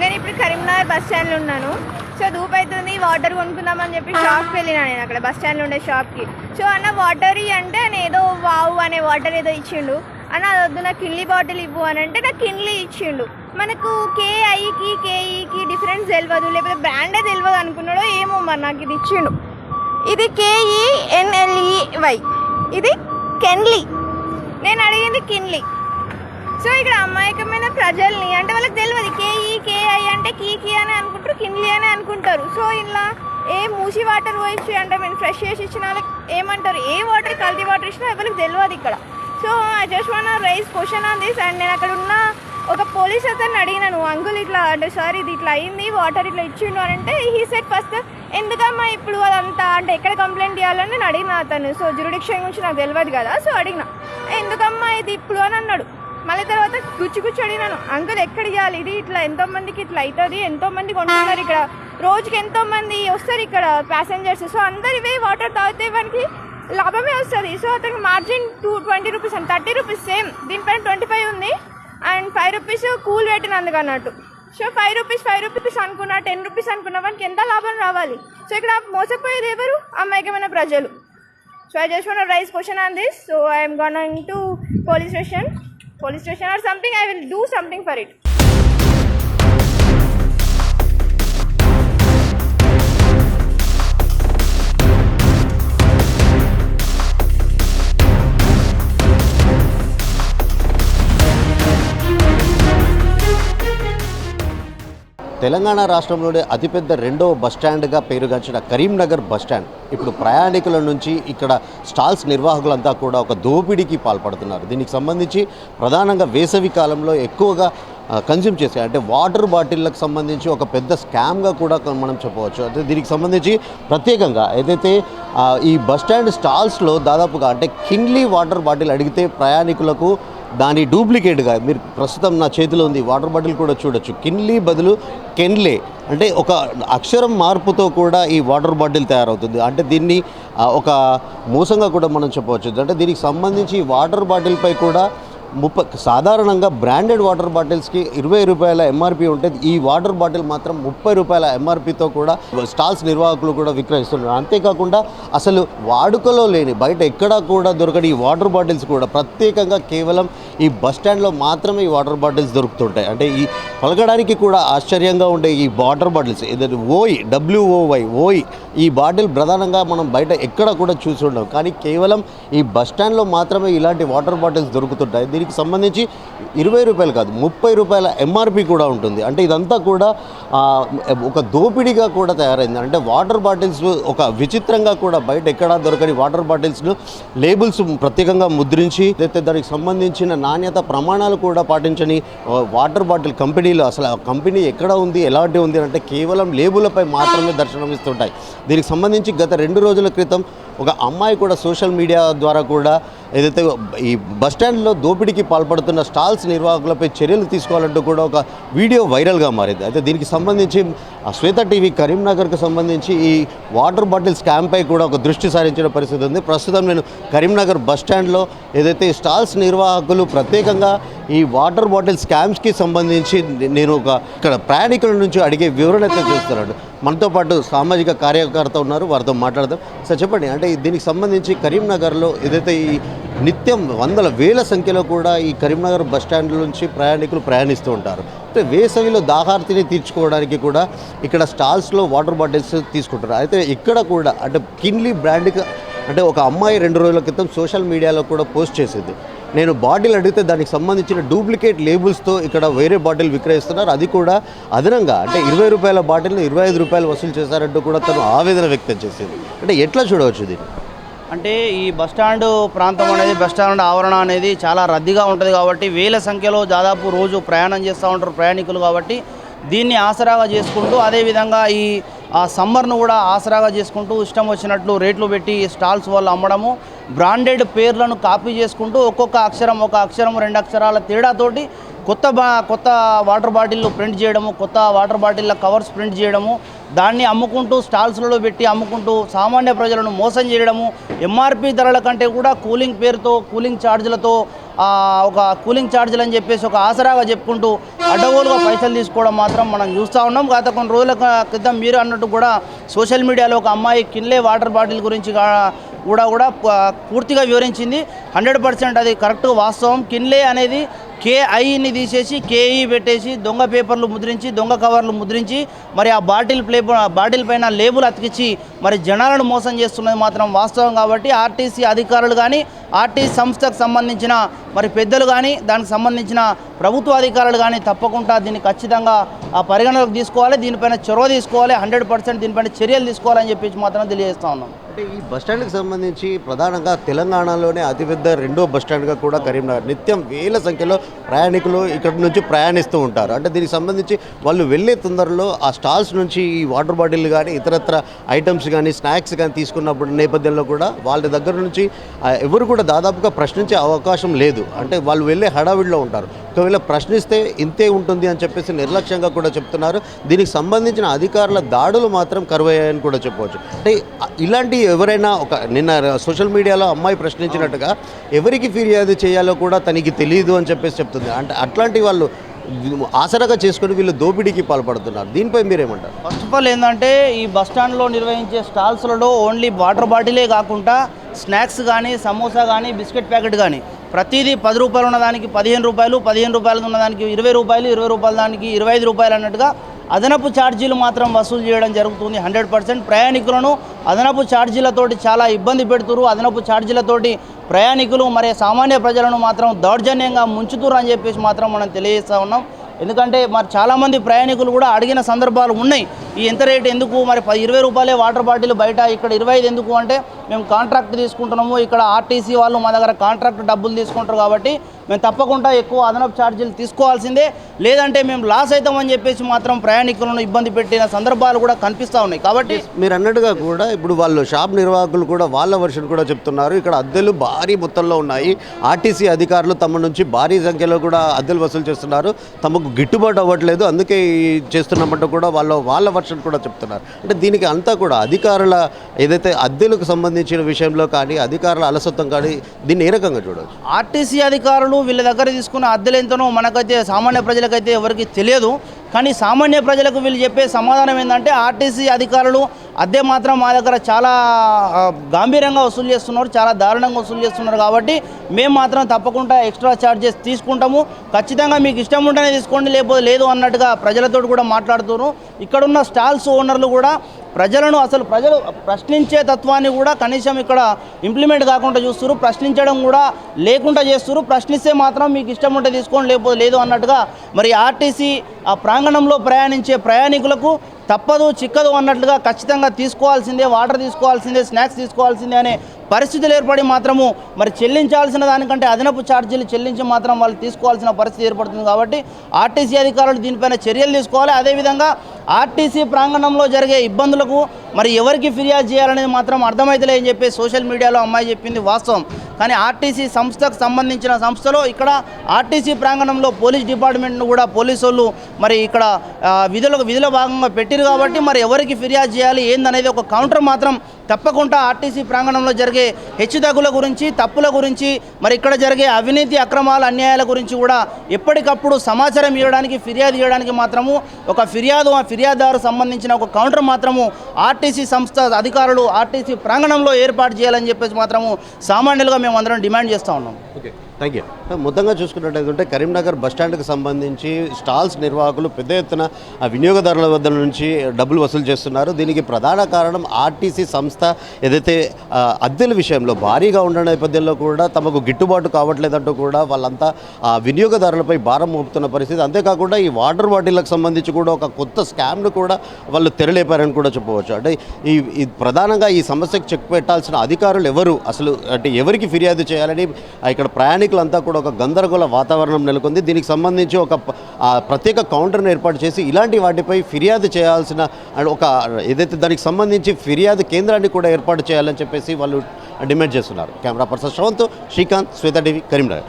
నేను ఇప్పుడు కరీంనగర్ బస్ స్టాండ్లో ఉన్నాను. సో ధూప్ అవుతుంది, వాటర్ కొనుక్కుందామని చెప్పి షాప్కి వెళ్ళినా. నేను అక్కడ బస్ స్టాండ్లో ఉండే షాప్కి. సో అన్న వాటర్ అంటే నేను ఏదో వావ్ అనే వాటర్ ఏదో ఇచ్చిండు. అన్న అది వద్దు, నాకు కిన్లీ బాటిల్ ఇవ్వు అని అంటే నాకు కిన్లీ ఇచ్చిండు. మనకు కేఐకి కేఈకి డిఫరెన్స్ తెలియదు, లేకపోతే బ్రాండే తెలియదు అనుకున్నాడో ఏమో, మరి నాకు ఇది ఇచ్చిండు. ఇది KENLEY, ఇది కెన్లీ. నేను అడిగింది కిన్లీ. సో ఇక్కడ అమాయకమైన ప్రజల్ని అంటే వాళ్ళకి తెలియదు KEKI అంటే కీ అని అనుకుంటారు, కిన్లీ అని అనుకుంటారు. సో ఇలా ఏ మూసి వాటర్ పోయించి అంటే మేము ఫ్రెష్ చేసి ఇచ్చిన వాళ్ళకి ఏమంటారు, ఏ వాటర్ కల్తీ వాటర్ ఇచ్చినా ఎవరికి తెలియదు ఇక్కడ. So I just want raise question on this. And నేను అక్కడ ఉన్న ఒక పోలీస్ అతన్ని అడిగినాను, అంకుల్ ఇట్లా అంటే సార్ ఇది ఇట్లా అయింది, వాటర్ ఇట్లా ఇచ్చిండు అని అంటే హీ సెట్ ఫస్ట్ ఎందుకమ్మా ఇప్పుడు అదంతా అంటే ఎక్కడ కంప్లైంట్ చేయాలని నేను అడిగిన అతను. సో జ్యూరిడిక్షన్ గురించి నాకు తెలియదు కదా, సో అడిగిన ఎందుకమ్మా ఇది ఇప్పుడు అని అన్నాడు. మళ్ళీ తర్వాత గుచ్చి అడిగినాను, అంకుల్ ఎక్కడ ఇవ్వాలి, ఇది ఇట్లా ఎంతోమందికి ఇట్లా అవుతుంది, ఎంతోమంది కొంటున్నారు ఇక్కడ, రోజుకి ఎంతోమంది వస్తారు ఇక్కడ ప్యాసింజర్స్. సో అందరు ఇవే వాటర్ తాగితే వానికి లాభమే వస్తుంది. సో అతనికి margin 20 rupees and 30 rupees same, దీనిపైన 25 ఉంది అండ్ 5 రూపీస్ కూల్ పెట్టినందుకు అన్నట్టు. సో 5 రూపీస్ అనుకున్నా, 10 రూపీస్ అనుకున్నా, వానికి ఎంత లాభం రావాలి. సో ఇక్కడ మోసపోయేది ఎవరు, అమాయకమైన ప్రజలు. So I just want raise question on this. So I'm going to police station or something. I will do something for it. Telangana రాష్ట్రంలోనే అతిపెద్ద రెండవ బస్టాండ్గా పేరుగాంచిన కరీంనగర్ బస్టాండ్ ఇప్పుడు ప్రయాణికుల నుంచి ఇక్కడ స్టాల్స్ నిర్వాహకులంతా కూడా ఒక దోపిడీకి పాల్పడుతున్నారు. దీనికి సంబంధించి ప్రధానంగా వేసవి కాలంలో ఎక్కువగా కన్జ్యూమ్ చేసే అంటే వాటర్ బాటిళ్ళకు సంబంధించి ఒక పెద్ద స్కామ్గా కూడా మనం చెప్పవచ్చు. అంటే దీనికి సంబంధించి ప్రత్యేకంగా ఏదైతే ఈ బస్టాండ్ స్టాల్స్లో దాదాపుగా అంటే కిన్లీ వాటర్ బాటిల్ అడిగితే ప్రయాణికులకు దాని డూప్లికేట్గా మీరు ప్రస్తుతం నా చేతిలో ఉంది వాటర్ బాటిల్ కూడా చూడొచ్చు, కిన్లీ బదులు కెన్లే అంటే ఒక అక్షరం మార్పుతో కూడా ఈ వాటర్ బాటిల్ తయారవుతుంది. అంటే దీన్ని ఒక మోసంగా కూడా మనం చెప్పవచ్చు. అంటే దీనికి సంబంధించి వాటర్ బాటిల్పై కూడా సాధారణంగా బ్రాండెడ్ వాటర్ బాటిల్స్కి 20 రూపాయల ఎంఆర్పి ఉంటుంది. ఈ వాటర్ బాటిల్ మాత్రం 30 రూపాయల ఎంఆర్పితో కూడా స్టాల్స్ నిర్వాహకులు కూడా విక్రయిస్తున్నారు. అంతేకాకుండా అసలు వాడుకలో లేని బయట ఎక్కడా కూడా దొరకని ఈ వాటర్ బాటిల్స్ కూడా ప్రత్యేకంగా కేవలం ఈ బస్టాండ్లో మాత్రమే ఈ వాటర్ బాటిల్స్ దొరుకుతుంటాయి. అంటే ఈ పలకడానికి కూడా ఆశ్చర్యంగా ఉండే ఈ వాటర్ బాటిల్స్ ఏదైతే WOY ఈ బాటిల్ ప్రధానంగా మనం బయట ఎక్కడ కూడా చూసి ఉండం, కానీ కేవలం ఈ బస్టాండ్లో మాత్రమే ఇలాంటి వాటర్ బాటిల్స్ దొరుకుతుంటాయి. దీనికి సంబంధించి 20 రూపాయలు కాదు 30 రూపాయల ఎంఆర్పి కూడా ఉంటుంది. అంటే ఇదంతా కూడా ఒక దోపిడీగా కూడా తయారైంది. అంటే వాటర్ బాటిల్స్ ఒక విచిత్రంగా కూడా బయట ఎక్కడా దొరకని వాటర్ బాటిల్స్ను లేబుల్స్ ప్రత్యేకంగా ముద్రించి అయితే దానికి సంబంధించిన నాణ్యత ప్రమాణాలు కూడా పాటించని వాటర్ బాటిల్ కంపెనీలు అసలు ఆ కంపెనీ ఎక్కడ ఉంది ఎలాంటి ఉంది అంటే కేవలం లేబులపై మాత్రమే దర్శనమిస్తుంటాయి. దీనికి సంబంధించి గత 2 రోజుల క్రితం ఒక అమ్మాయి కూడా సోషల్ మీడియా ద్వారా కూడా ఏదైతే ఈ బస్టాండ్లో దోపిడీకి పాల్పడుతున్న స్టాల్స్ నిర్వాహకులపై చర్యలు తీసుకోవాలంటూ కూడా ఒక వీడియో వైరల్గా మారింది. అయితే దీనికి సంబంధించి శ్వేత టీవీ కరీంనగర్కు సంబంధించి ఈ వాటర్ బాటిల్ స్కామ్పై కూడా ఒక దృష్టి సారించిన పరిస్థితి ఉంది. ప్రస్తుతం నేను కరీంనగర్ బస్టాండ్లో ఏదైతే స్టాల్స్ నిర్వాహకులు ప్రత్యేకంగా ఈ వాటర్ బాటిల్ స్కామ్స్కి సంబంధించి నేను ఇక్కడ ప్రయాణికుల నుంచి అడిగే వివరణ అయితే చూస్తున్నాను. మనతో పాటు సామాజిక కార్యకర్త ఉన్నారు, వారితో మాట్లాడదాం. సార్ చెప్పండి, అంటే దీనికి సంబంధించి కరీంనగర్లో ఏదైతే ఈ నిత్యం వందల వేల సంఖ్యలో కూడా ఈ కరీంనగర్ బస్టాండ్ నుంచి ప్రయాణికులు ప్రయాణిస్తూ ఉంటారు. అంటే వేసవిలో దాహార్తిని తీర్చుకోవడానికి కూడా ఇక్కడ స్టాల్స్లో వాటర్ బాటిల్స్ తీసుకుంటారు. అయితే ఇక్కడ కూడా అంటే కిన్లీ బ్రాండ్కి అంటే ఒక అమ్మాయి 2 రోజుల క్రితం సోషల్ మీడియాలో కూడా పోస్ట్ చేసింది, నేను బాటిల్ అడిగితే దానికి సంబంధించిన డూప్లికేట్ లేబుల్స్తో ఇక్కడ వేరే బాటిల్ విక్రయిస్తున్నారు, అది కూడా అదనంగా అంటే 20 రూపాయల బాటిల్ని 25 రూపాయలు వసూలు చేశారంటూ కూడా తను ఆవేదన వ్యక్తం చేసింది. అంటే ఎట్లా చూడవచ్చు దీన్ని? అంటే ఈ బస్టాండ్ ప్రాంతం అనేది బస్టాండ్ ఆవరణ అనేది చాలా రద్దీగా ఉంటుంది కాబట్టి వేల సంఖ్యలో దాదాపు రోజు ప్రయాణం చేస్తూ ఉంటారు ప్రయాణికులు. కాబట్టి దీన్ని ఆసరాగా చేసుకుంటూ అదేవిధంగా ఈ సమ్మర్ను కూడా ఆసరాగా చేసుకుంటూ ఇష్టం వచ్చినట్లు రేట్లు పెట్టి స్టాల్స్ వాళ్ళు అమ్మడము, బ్రాండెడ్ పేర్లను కాపీ చేసుకుంటూ ఒక్కొక్క అక్షరం 2 అక్షరాల తేడాతోటి కొత్త వాటర్ బాటిల్లు ప్రింట్ చేయడము, కొత్త వాటర్ బాటిళ్ళ కవర్స్ ప్రింట్ చేయడము, దాన్ని అమ్ముకుంటూ స్టాల్స్లలో పెట్టి అమ్ముకుంటూ సామాన్య ప్రజలను మోసం చేయడము, ఎంఆర్పి ధరల కంటే కూడా కూలింగ్ పేరుతో కూలింగ్ ఛార్జీలతో ఒక కూలింగ్ ఛార్జీలు అని చెప్పేసి ఒక ఆసరాగా చెప్పుకుంటూ అడ్డగోలుగా పైసలు తీసుకోవడం మాత్రం మనం చూస్తూ ఉన్నాం. గత కొన్ని రోజుల క్రితం మీరు అన్నట్టు కూడా సోషల్ మీడియాలో ఒక అమ్మాయి కిన్లే వాటర్ బాటిల్ గురించి కూడా పూర్తిగా వివరించింది. 100% అది కరెక్ట్గా వాస్తవం. కిన్లే అనేది KIని తీసేసి KE పెట్టేసి దొంగ పేపర్లు ముద్రించి దొంగ కవర్లు ముద్రించి మరి ఆ బాటిల్ పైన లేబుల్ అతికించి మరి జనాలను మోసం చేస్తున్నది మాత్రం వాస్తవం. కాబట్టి ఆర్టీసీ అధికారులు కానీ ఆర్టీసీ సంస్థకు సంబంధించిన మరి పెద్దలు కానీ దానికి సంబంధించిన ప్రభుత్వ అధికారులు కానీ తప్పకుండా దీన్ని ఖచ్చితంగా ఆ పరిగణలోకి తీసుకోవాలి, దీనిపైన చొరవ తీసుకోవాలి, 100% దీనిపైన చర్యలు తీసుకోవాలని చెప్పేసి మాత్రం తెలియజేస్తూ ఉన్నాం. అంటే ఈ బస్టాండ్కి సంబంధించి ప్రధానంగా తెలంగాణలోనే అతిపెద్ద రెండో బస్టాండ్గా కూడా కరీంనగర్. నిత్యం వేల సంఖ్యలో ప్రయాణికులు ఇక్కడ నుంచి ప్రయాణిస్తూ ఉంటారు. అంటే దీనికి సంబంధించి వాళ్ళు వెళ్ళే తొందరలో ఆ స్టాల్స్ నుంచి ఈ వాటర్ బాటిల్ కానీ ఇతరత్ర ఐటమ్స్ కానీ స్నాక్స్ కానీ తీసుకున్నప్పుడు నేపథ్యంలో కూడా వాళ్ళ దగ్గర నుంచి ఎవరు కూడా దాదాపుగా ప్రశ్నించే అవకాశం లేదు. అంటే వాళ్ళు వెళ్ళే హడావిడిలో ఉంటారు. ఒకవేళ ప్రశ్నిస్తే ఇంతే ఉంటుంది అని చెప్పేసి నిర్లక్ష్యంగా కూడా చెప్తున్నారు. దీనికి సంబంధించిన అధికారుల దాడులు మాత్రం కరువయ్యాయని కూడా చెప్పవచ్చు. అంటే ఇలాంటి ఎవరైనా నిన్న సోషల్ మీడియాలో అమ్మాయి ప్రశ్నించినట్టుగా ఎవరికి ఫిర్యాదు చేయాలో కూడా తనకి తెలియదు అని చెప్పేసి చెప్తుంది. అంటే అట్లాంటి వాళ్ళు ఆసరాగా చేసుకొని వీళ్ళు దోపిడీకి పాల్పడుతున్నారు. దీనిపై మీరేమంటారు? ఫస్ట్ ఆఫ్ ఆల్ ఏంటంటే ఈ బస్టాండ్లో నిర్వహించే స్టాల్స్లలో ఓన్లీ వాటర్ బాటిలే కాకుండా స్నాక్స్ కానీ సమోసా కానీ బిస్కెట్ ప్యాకెట్ కానీ ప్రతిదీ 10 రూపాయలు ఉన్నదానికి 15 రూపాయలు, 15 రూపాయలు ఉన్నదానికి 20 రూపాయలు, 20 రూపాయల దానికి 25 రూపాయలు అన్నట్టుగా అదనపు ఛార్జీలు మాత్రం వసూలు చేయడం జరుగుతుంది. 100% ప్రయాణికులను అదనపు ఛార్జీలతోటి చాలా ఇబ్బంది పెడుతున్నారు. అదనపు ఛార్జీలతోటి ప్రయాణికులు మరి సామాన్య ప్రజలను మాత్రం దౌర్జన్యంగా ముంచుతున్నారు అని చెప్పేసి మాత్రం మనం తెలియజేస్తూ ఉన్నాం. ఎందుకంటే మరి చాలామంది ప్రయాణికులు కూడా అడిగిన సందర్భాలు ఉన్నాయి. ఈ ఎంత రేటు ఎందుకు, మరి 20 రూపాయలే వాటర్ బాటిల్ బయట, ఇక్కడ 25 ఎందుకు అంటే మేము కాంట్రాక్ట్ తీసుకుంటున్నాము, ఇక్కడ ఆర్టీసీ వాళ్ళు మా దగ్గర కాంట్రాక్ట్ డబ్బులు తీసుకుంటారు కాబట్టి మేము తప్పకుండా ఎక్కువ అదనపు ఛార్జీలు తీసుకోవాల్సిందే, లేదంటే మేము లాస్ అవుతామని చెప్పేసి మాత్రం ప్రయాణికులను ఇబ్బంది పెట్టిన సందర్భాలు కూడా కనిపిస్తూ ఉన్నాయి. కాబట్టి మీరు అన్నట్టుగా కూడా ఇప్పుడు వాళ్ళు షాప్ నిర్వాహకులు కూడా వాళ్ళ వర్షన్ కూడా చెప్తున్నారు. ఇక్కడ అద్దెలు భారీ మొత్తంలో ఉన్నాయి. ఆర్టీసీ అధికారులు తమ నుంచి భారీ సంఖ్యలో కూడా అద్దెలు వసూలు చేస్తున్నారు. తమకు గిట్టుబాటు అవ్వట్లేదు, అందుకే చేస్తున్నామంటూ కూడా వాళ్ళ వర్షన్ కూడా చెప్తున్నారు. అంటే దీనికి అంతా కూడా అధికారుల ఏదైతే అద్దెలకు సంబంధించిన విషయంలో కానీ అధికారుల అలసత్వం కానీ దీన్ని ఏ రకంగా చూడవచ్చు? ఆర్టీసీ అధికారులు వీళ్ళ దగ్గర తీసుకున్న అద్దెలు ఎంతనో మనకైతే సామాన్య ప్రజలకైతే ఎవరికి తెలియదు. కానీ సామాన్య ప్రజలకు వీళ్ళు చెప్పే సమాధానం ఏంటంటే ఆర్టీసీ అధికారులు అద్దె మాత్రం మా దగ్గర చాలా గంభీరంగా వసూలు చేస్తున్నారు, చాలా దారుణంగా వసూలు చేస్తున్నారు. కాబట్టి మేము మాత్రం తప్పకుండా ఎక్స్ట్రా ఛార్జెస్ తీసుకుంటాము, ఖచ్చితంగా మీకు ఇష్టం ఉంటేనే తీసుకోండి లేకపోతే లేదు అన్నట్టుగా ప్రజలతో కూడా మాట్లాడుతున్నారు. ఇక్కడున్న స్టాల్స్ ఓనర్లు కూడా ప్రజలు ప్రశ్నించే తత్వాన్ని కూడా కనీసం ఇక్కడ ఇంప్లిమెంట్ కాకుండా చూస్తారు, ప్రశ్నించడం కూడా లేకుండా చేస్తారు. ప్రశ్నిస్తే మాత్రం మీకు ఇష్టం ఉంటే తీసుకోండి లేకపోతే లేదు అన్నట్టుగా మరి ఆర్టీసీ ఆ ప్రాంగణంలో ప్రయాణించే ప్రయాణికులకు తప్పదు చిక్కదు అన్నట్లుగా ఖచ్చితంగా తీసుకోవాల్సిందే, వాటర్ తీసుకోవాల్సిందే, స్నాక్స్ తీసుకోవాల్సిందే అనే పరిస్థితులు ఏర్పడి మాత్రము మరి చెల్లించాల్సిన దానికంటే అదనపు ఛార్జీలు చెల్లించి మాత్రం వాళ్ళు తీసుకోవాల్సిన పరిస్థితి ఏర్పడుతుంది. కాబట్టి ఆర్టీసీ అధికారులు దీనిపైన చర్యలు తీసుకోవాలి. అదేవిధంగా ఆర్టీసీ ప్రాంగణంలో జరిగే ఇబ్బందులకు మరి ఎవరికి ఫిర్యాదు చేయాలనేది మాత్రం అర్థమైతలే అని చెప్పి సోషల్ మీడియాలో అమ్మాయి చెప్పింది వాస్తవం. కానీ ఆర్టీసీ సంస్థకు సంబంధించిన సంస్థలో ఇక్కడ ఆర్టీసీ ప్రాంగణంలో పోలీస్ డిపార్ట్మెంట్ను కూడా పోలీసు వాళ్ళు మరి ఇక్కడ విధుల భాగంగా పెట్టిరు. కాబట్టి మరి ఎవరికి ఫిర్యాదు చేయాలి ఏందనేది ఒక కౌంటర్ మాత్రం తప్పకుండా ఆర్టీసీ ప్రాంగణంలో జరిగే హెచ్చుతగ్గుల గురించి, తప్పుల గురించి, మరి ఇక్కడ జరిగే అవినీతి అక్రమాల అన్యాయాల గురించి కూడా ఎప్పటికప్పుడు సమాచారం ఇవ్వడానికి, ఫిర్యాదు చేయడానికి మాత్రము ఒక ఫిర్యాదుదారు సంబంధించిన ఒక కౌంటర్ మాత్రము ఆర్టీసీ సంస్థ అధికారులు ఆర్టీసీ ప్రాంగణంలో ఏర్పాటు చేయాలని చెప్పేసి మాత్రము సామాన్యులుగా మేము అందరం డిమాండ్ చేస్తూ ఉన్నాం. Okay, thank you. మొత్తంగా చూసుకున్నట్టయితే కరీంనగర్ బస్టాండ్కి సంబంధించి స్టాల్స్ నిర్వాహకులు పెద్ద ఎత్తున ఆ వినియోగదారుల వద్ద నుంచి డబ్బులు వసూలు చేస్తున్నారు. దీనికి ప్రధాన కారణం ఆర్టీసీ సంస్థ ఏదైతే అద్దెల విషయంలో భారీగా ఉన్న నేపథ్యంలో కూడా తమకు గిట్టుబాటు కావట్లేదంటూ కూడా వాళ్ళంతా ఆ వినియోగదారులపై భారం మోపుతున్న పరిస్థితి. అంతేకాకుండా ఈ వాటర్ బాటిళ్లకు సంబంధించి కూడా ఒక కొత్త స్కామ్ను కూడా వాళ్ళు తెరలేపారని కూడా చెప్పవచ్చు. అంటే ఈ ప్రధానంగా ఈ సమస్యకు చెక్ పెట్టాల్సిన అధికారులు ఎవరు, అసలు అంటే ఎవరికి ఫిర్యాదు చేయాలని ఇక్కడ ప్రయాణికులంతా కూడా ఒక గందరగోళ వాతావరణం నెలకొంది. దీనికి సంబంధించి ఒక ప్రత్యేక కౌంటర్ను ఏర్పాటు చేసి ఇలాంటి వాటిపై ఫిర్యాదు చేయాల్సిన ఒక ఏదైతే దానికి సంబంధించి ఫిర్యాదు కేంద్రాన్ని కూడా ఏర్పాటు చేయాలని చెప్పేసి వాళ్ళు డిమాండ్ చేస్తున్నారు. కెమెరా పర్సన్ శ్రవంత్, శ్రీకాంత్, శ్వేత టీవీ, కరీంనగర్.